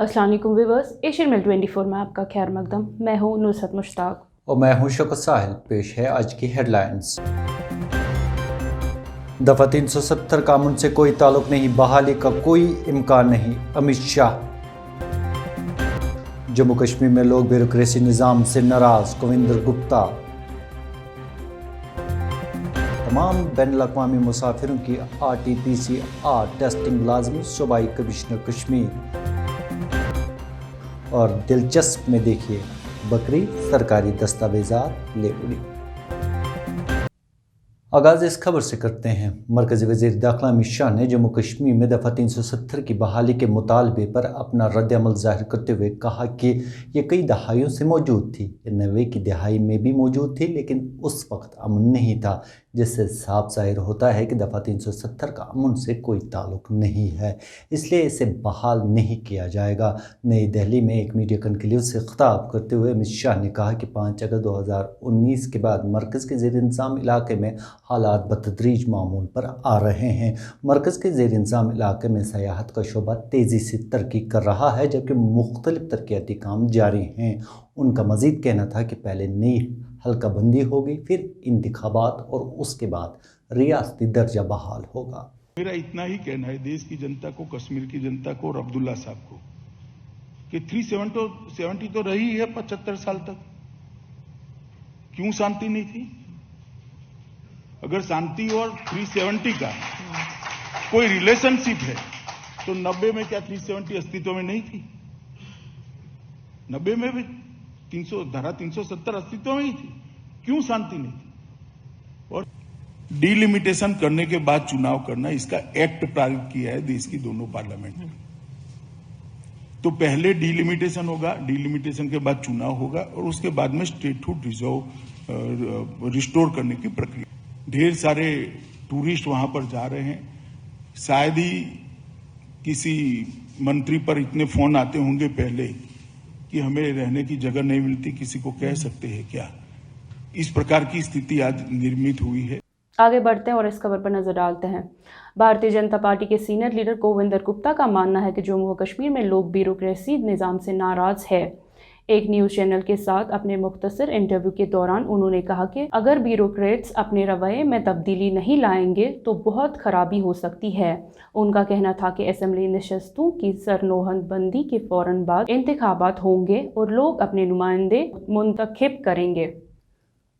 अस्सलाम वालेकुम viewers, Asian mail 24 में आपका खैर मकदम। मैं हूं नुसरत मुश्ताक और मैं हूं शौकत साहिल। पेश है आज की हेडलाइंस। दफा 370 कानून से कोई ताल्लुक नहीं, बहाली का कोई इम्कान नहीं, अमित शाह। जम्मू कश्मीर में लोग ब्यूरोक्रेसी निज़ाम से नाराज, कविंदर गुप्ता। तमाम बैनुल-अक़वामी मुसाफिरों की RT-PCR टेस्टिंग लाजमी, सूबाई कमिश्नर कश्मीर। और दिलचस्प में देखिए, बकरी सरकारी दस्तावेज़ात ले उड़ी। आगाज़ इस खबर से करते हैं। मरकज़ी वज़ीर दाखिला अमित शाह ने जम्मू कश्मीर में दफ़ा 370 की बहाली के मुतालबे पर अपना रद्द-ए-अमल ज़ाहिर करते हुए कहा कि ये कई दहाइयों से मौजूद थी, ये 90 की दहाई में भी मौजूद थी, लेकिन उस वक्त अमन नहीं था, जिससे साफ ज़ाहिर होता है कि दफ़ा 370 का अमन से कोई ताल्लुक नहीं है, इसलिए इसे बहाल नहीं किया जाएगा। नई दिल्ली में एक मीडिया कॉन्क्लेव से खिताब करते हुए अमित शाह ने कहा कि 5 अगस्त 2019 के बाद मरकज़ के ज़ेर इंतज़ाम इलाके में हालात बतदरीज मामूल पर आ रहे हैं। मरकज़ के ज़ेर इंतज़ाम इलाके में सयाहत का शोबा तेज़ी से तरक्की कर रहा है, जबकि मुख्तलिफ तरक्याती काम जारी हैं। उनका मज़ीद कहना था कि पहले नई हल्का बंदी होगी, फिर इंतखाबात और उसके बाद रियासती दर्जा बहाल होगा। मेरा इतना ही कहना है देश की जनता को, कश्मीर की जनता को और अब्दुल्ला साहब को कि 370 तो रही है 75 साल तक, क्यों शांति नहीं थी? अगर शांति और 370 का कोई रिलेशनशिप है तो 90 में क्या 370 अस्तित्व में नहीं थी? 90 में भी धारा 370 अस्तित्व में ही थी, क्यों शांति नहीं थी? और डिलिमिटेशन करने के बाद चुनाव करना, इसका एक्ट पारित किया है देश की दोनों पार्लियामेंट में। तो पहले डिलिमिटेशन होगा, डिलिमिटेशन के बाद चुनाव होगा और उसके बाद में स्टेटहुड रिजर्व रिस्टोर करने की प्रक्रिया। ढेर सारे टूरिस्ट वहां पर जा रहे हैं, शायद ही किसी मंत्री पर इतने फोन आते होंगे पहले कि हमें रहने की जगह नहीं मिलती, किसी को कह सकते हैं क्या? इस प्रकार की स्थिति आज निर्मित हुई है। आगे बढ़ते हैं और इस खबर पर नजर डालते हैं। भारतीय जनता पार्टी के सीनियर लीडर कविंदर गुप्ता का मानना है कि जम्मू व कश्मीर में लोग ब्यूरोक्रेसी निज़ाम से नाराज है। एक न्यूज़ चैनल के साथ अपने मुख्तसर इंटरव्यू के दौरान उन्होंने कहा कि अगर ब्यूरोक्रेट्स अपने रवैये में तब्दीली नहीं लाएंगे तो बहुत खराबी हो सकती है। उनका कहना था कि असेंबली नशस्तों की सरनोहनबंदी के फौरन बाद इंतखाबात होंगे और लोग अपने नुमाइंदे मुंतखब करेंगे।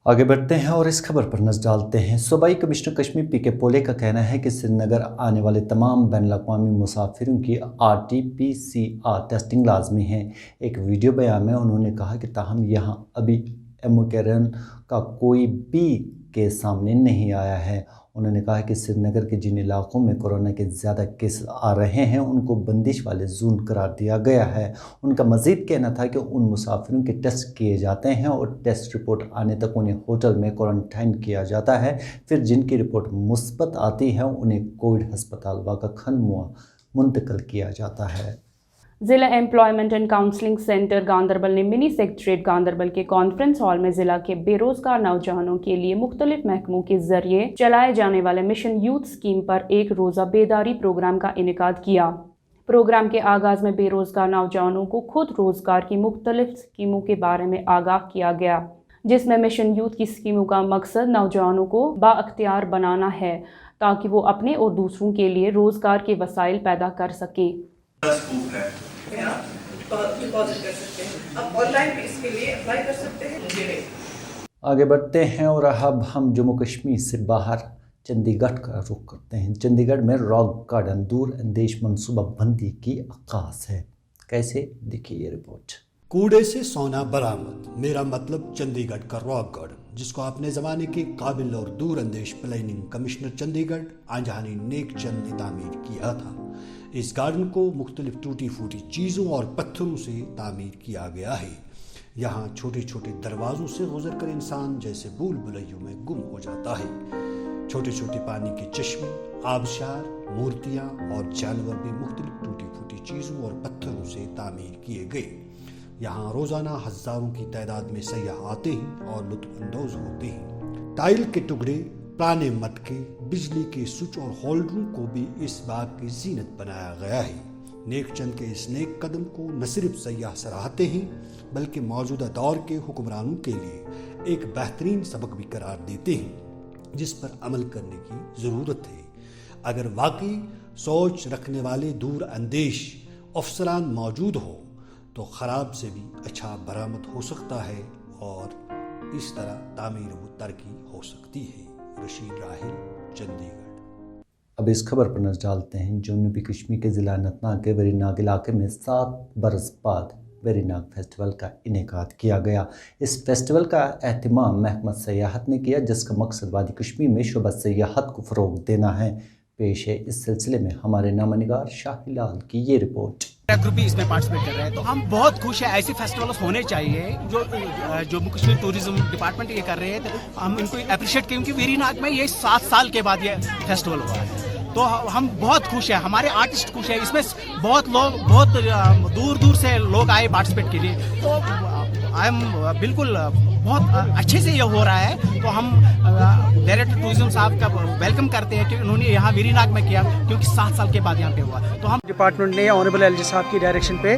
आगे बढ़ते हैं और इस खबर पर नज़र डालते हैं। सूबाई कमिश्नर कश्मीर PK पोले का कहना है कि श्रीनगर आने वाले तमाम बैनुल-अक़वामी मुसाफिरों की RT-PCR टेस्टिंग लाजमी है। एक वीडियो बयान में उन्होंने कहा कि ताहम यहाँ अभी ओमिक्रॉन का कोई भी केस सामने नहीं आया है। उन्होंने कहा कि श्रीनगर के जिन इलाकों में कोरोना के ज़्यादा केस आ रहे हैं उनको बंदिश वाले जोन करार दिया गया है। उनका मज़ीद कहना था कि उन मुसाफिरों के टेस्ट किए जाते हैं और टेस्ट रिपोर्ट आने तक उन्हें होटल में क्वारंटाइन किया जाता है। फिर जिनकी रिपोर्ट मुस्बत आती है उन्हें कोविड हस्पताल वाका खनमुआ मुंतकिल किया जाता है। ज़िला employment and counselling centre Ganderbal ने मिनी सेक्रेटेरिएट गांदरबल के कॉन्फ्रेंस हॉल में ज़िला के बेरोज़गार नौजवानों के लिए मुख्तलिफ महकमों के ज़रिए चलाए जाने वाले मिशन यूथ स्कीम पर एक रोज़ा बेदारी प्रोग्राम का इनेकाद किया। प्रोग्राम के आगाज़ में बेरोज़गार नौजवानों को खुद रोज़गार की मुख्तलिफ स्कीमों के बारे में आगाह किया गया, जिसमें मिशन यूथ की स्कीमों का मकसद नौजवानों को बाअख्तियार बनाना है ताकि वो अपने और दूसरों के लिए रोज़गार के वसाइल पैदा कर सके। डिपॉजिट कर सकते हैं, आप ऑनलाइन भी इसके लिए अप्लाई कर सकते हैं। आगे बढ़ते हैं और अब हम जम्मू कश्मीर से बाहर चंडीगढ़ का रुख करते हैं। चंडीगढ़ में रॉक गार्डन दूर अंदेश मनसूबा बंदी की आगाज़ है। कैसे, देखिए ये रिपोर्ट। कूड़े से सोना बरामद, मेरा मतलब चंडीगढ़ का रॉक गार्डन, जिसको अपने ज़माने के काबिल और दूर अंदेश प्लानिंग कमिश्नर चंडीगढ़ आंजहानी नेक चंद ने तामीर किया था। इस गार्डन को मुख्तलिफ टूटी फूटी चीज़ों और पत्थरों से तामीर किया गया है। यहाँ छोटे छोटे दरवाज़ों से गुजर कर इंसान जैसे भूल भुलैयों में गुम हो जाता है। छोटे छोटे पानी के चश्मे, आबशार, मूर्तियाँ और जानवर भी मुख्तलिफ टूटी फूटी चीज़ों और पत्थरों से तामीर किए गए। यहाँ रोज़ाना हज़ारों की तादाद में सयाह आते हैं और लुत्फ़अंदोज़ होते हैं। टाइल के टुकड़े, पुराने मटके, बिजली के स्विच और होल्डरों को भी इस बाग की जीनत बनाया गया है। नेक चंद के इस नेक कदम को न सिर्फ सयाह सराहते हैं बल्कि मौजूदा दौर के हुक्मरानों के लिए एक बेहतरीन सबक भी करार देते हैं जिस पर अमल करने की ज़रूरत है। अगर वाकई सोच रखने वाले दूर अंदेश अफसरान मौजूद हो तो ख़राब से भी अच्छा बरामद हो सकता है और इस तरह तामीर व तरक्की हो सकती है। रशीद राहिल, चंडीगढ़। अब इस खबर पर नजर डालते हैं। जनूबी कश्मीर के ज़िला अनंतनाग के वेरीनाग इलाके में 7 बरस बाद वेरीनाग फेस्टिवल का इनेकाद किया गया। इस फेस्टिवल का एहतमाम महकमा सयाहत ने किया जिसका मकसद वादी कश्मीर में शोबा सयाहत को फ़रोग देना है। पेश है इस सिलसिले में हमारे नामनिगार शाहिलाल की ये रिपोर्ट। ग्रुप भी इसमें पार्टिसिपेट कर रहे हैं तो हम बहुत खुश हैं। ऐसे फेस्टिवल्स होने चाहिए जो जम्मू कश्मीर टूरिज्म डिपार्टमेंट ये कर रहे हैं तो हम इनको अप्रिशिएट करें क्योंकि वेरीनाग में ये 7 साल के बाद ये फेस्टिवल हुआ है तो हम बहुत खुश हैं। हमारे आर्टिस्ट खुश हैं। इसमें बहुत लोग बहुत दूर दूर से लोग आए पार्टिसिपेट के लिए तो आई एम बिल्कुल बहुत अच्छे से ये हो रहा है तो हम डायरेक्टर टूरिज्म साहब का वेलकम करते हैं कि उन्होंने यहाँ वेरीनाग में किया क्योंकि 7 साल के बाद यहाँ पे हुआ। तो हम डिपार्टमेंट ने ऑनरेबल एलजी साहब की डायरेक्शन पे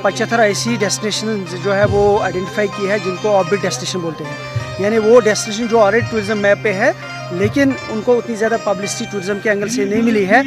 75 ऐसी डेस्टिनेशन जो है वो आइडेंटिफाई की है जिनको ऑर्बिट डेस्टिनेशन बोलते हैं। यानी वो डेस्टिनेशन जो ऑलरेडी टूरिज्म मैप पे है लेकिन उनको उतनी ज़्यादा पब्लिसिटी टूरिज्म के एंगल से नहीं मिली है।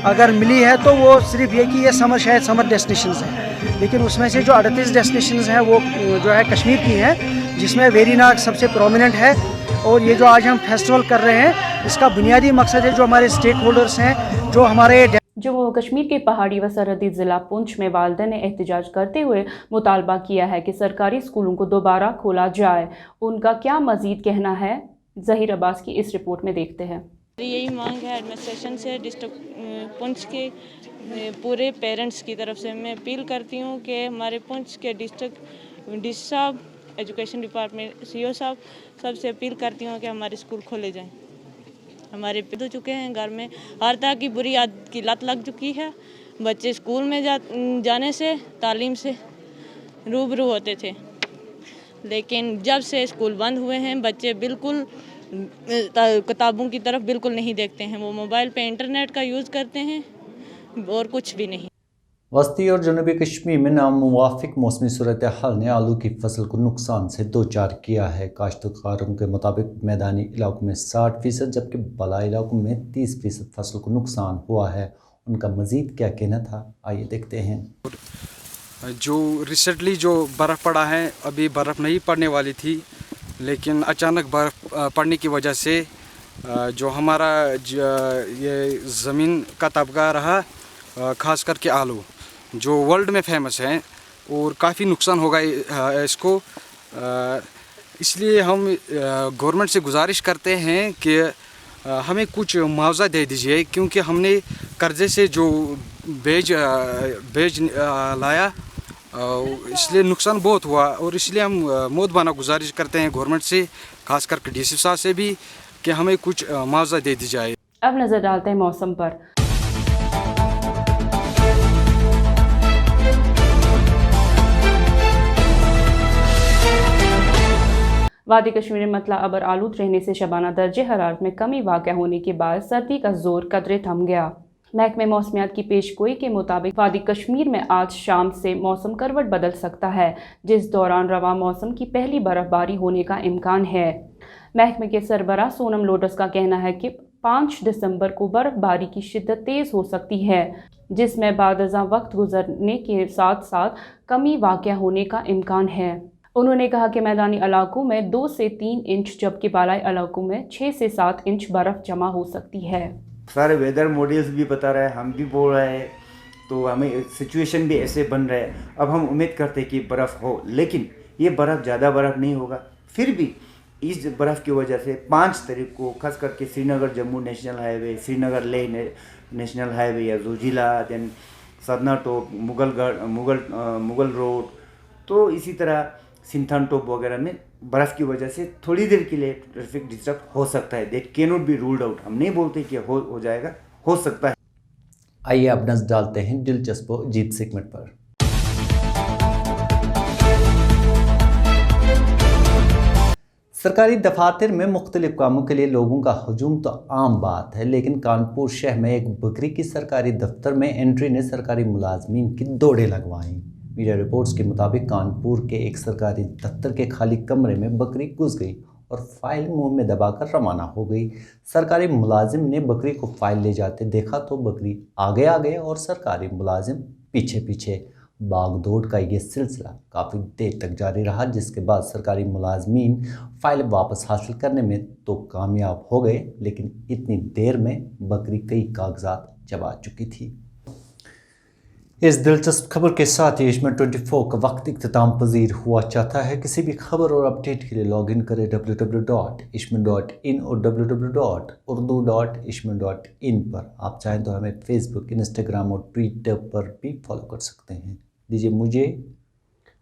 अगर मिली है तो वो सिर्फ ये कि ये शायद समर डेस्टिनेशंस हैं लेकिन उसमें से जो 38 डेस्टिनेशंस हैं वो जो है कश्मीर की हैं जिसमें वेरीनाग सबसे प्रोमिनेंट है। और ये जो आज हम फेस्टिवल कर रहे हैं इसका बुनियादी मकसद है जो हमारे स्टेक होल्डर्स हैं जो हमारे जम्मू कश्मीर के पहाड़ी व सरहदी ज़िला पुंछ में वालिदैन ने एहतजाज करते हुए मुतालबा किया है कि सरकारी स्कूलों को दोबारा खोला जाए। उनका क्या मज़ीद कहना है, ज़हीर अब्बास की इस रिपोर्ट में देखते हैं। यही मांग है एडमिनिस्ट्रेशन से, डिस्ट्रिक्ट पुंछ के पूरे पेरेंट्स की तरफ से मैं अपील करती हूँ कि हमारे पुंछ के डिस्ट्रिक्ट साहब, एजुकेशन डिपार्टमेंट सीईओ साहब सबसे अपील करती हूँ कि हमारे स्कूल खोले जाएं। हमारे हो चुके हैं घर में हर तरह की बुरी आदत की लत लग चुकी है। बच्चे स्कूल में जाने से तालीम से रूबरू होते थे लेकिन जब से स्कूल बंद हुए हैं बच्चे बिल्कुल किताबों की तरफ बिल्कुल नहीं देखते हैं। वो मोबाइल पे इंटरनेट का यूज़ करते हैं और कुछ भी नहीं। वस्ती और जनूबी कश्मीर में नामुवाफिक मौसमी सूरत हाल ने आलू की फसल को नुकसान से दो चार किया है। काश्तकारों के मुताबिक मैदानी इलाकों में 60% जबकि बलाई इलाकों में 30% फसल को नुकसान हुआ है। उनका मज़ीद क्या कहना था, आइए देखते हैं। जो रिसेंटली जो बर्फ़ पड़ा है, अभी बर्फ़ नहीं पड़ने वाली थी लेकिन अचानक बर्फ़ पड़ने की वजह से जो हमारा ये ज़मीन का तबका रहा, ख़ास करके आलू जो वर्ल्ड में फेमस है और काफ़ी नुकसान होगा इसको। इसलिए हम गवर्नमेंट से गुजारिश करते हैं कि हमें कुछ मुआवजा दे दीजिए क्योंकि हमने कर्ज़े से जो बीज लाया इसलिए नुकसान बहुत हुआ और इसलिए हम मोदबाना गुजारिश करते हैं गवर्नमेंट से, खास करके डीसी साहब से भी कि हमें कुछ मुआवजा दे दी जाए। अब नज़र डालते हैं मौसम पर। वादी कश्मीर में मतला अबर आलूद रहने से शबाना दर्जे हरारत में कमी वाक़या होने के बाद सर्दी का जोर कदरे थम गया। महकमे मौसमियात की पेशगोई के मुताबिक वादी कश्मीर में आज शाम से मौसम करवट बदल सकता है जिस दौरान रवा मौसम की पहली बर्फबारी होने का इम्कान है। महकमे के सरबराह सोनम लोटस का कहना है कि 5 दिसंबर को बर्फबारी की शिद्दत तेज़ हो सकती है जिसमें बादज़ा वक्त गुजरने के साथ साथ कमी वाक़या होने का इम्कान है। उन्होंने कहा कि मैदानी इलाकों में 2 से 3 इंच जबकि बालाई इलाकों में 6 से 7 इंच बर्फ़ जमा हो सकती है। सारे वेदर मॉडल्स भी बता रहा है, हम भी बोल रहे हैं, तो हमें सिचुएशन भी ऐसे बन रहा है। अब हम उम्मीद करते हैं कि बर्फ़ हो लेकिन ये बर्फ़ ज़्यादा बर्फ़ नहीं होगा। फिर भी इस बर्फ़ की वजह से 5 तारीख को खास करके Srinagar Jammu national highway, Srinagar Leh national highway या Zojila, then Sadhna top, Mughal road, तो इसी तरह सिंथान टॉप वगैरह में बर्फ़ की वजह से थोड़ी देर के लिए ट्रैफिक डिस्टर्ब हो सकता है। That can not be ruled out. हम नहीं बोलते कि हो जाएगा, हो सकता है। आइए अब नज़र डालते हैं दिलचस्प और अजीब सेगमेंट पर। सरकारी दफातर में मुख्तलिफ कामों के लिए लोगों का हजूम तो आम बात है, लेकिन कानपुर शहर में एक बकरी की सरकारी दफ्तर में एंट्री ने सरकारी मुलाजमीन की दौड़ें लगवाईं। मीडिया रिपोर्ट्स के मुताबिक कानपुर के एक सरकारी दफ्तर के खाली कमरे में बकरी घुस गई और फाइल मुंह में दबाकर रवाना हो गई। सरकारी मुलाजिम ने बकरी को फाइल ले जाते देखा तो बकरी आगे आगे और सरकारी मुलाजिम पीछे पीछे। भागदौड़ का ये सिलसिला काफ़ी देर तक जारी रहा, जिसके बाद सरकारी मुलाजमीन फाइल वापस हासिल करने में तो कामयाब हो गए, लेकिन इतनी देर में बकरी कई कागजात चबा चुकी थी। इस दिलचस्प खबर के साथ ही इश्मिन 24 का वक्त इख्तिताम पजीर हुआ चाहता है। किसी भी खबर और अपडेट के लिए लॉगिन करें www.ishmin.in और www.urdu.ishmin.in पर। आप चाहें तो हमें फेसबुक, इंस्टाग्राम और ट्विटर पर भी फॉलो कर सकते हैं। दीजिए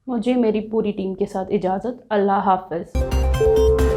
मुझे मेरी पूरी टीम के साथ इजाज़त। अल्लाह हाफ़िज़।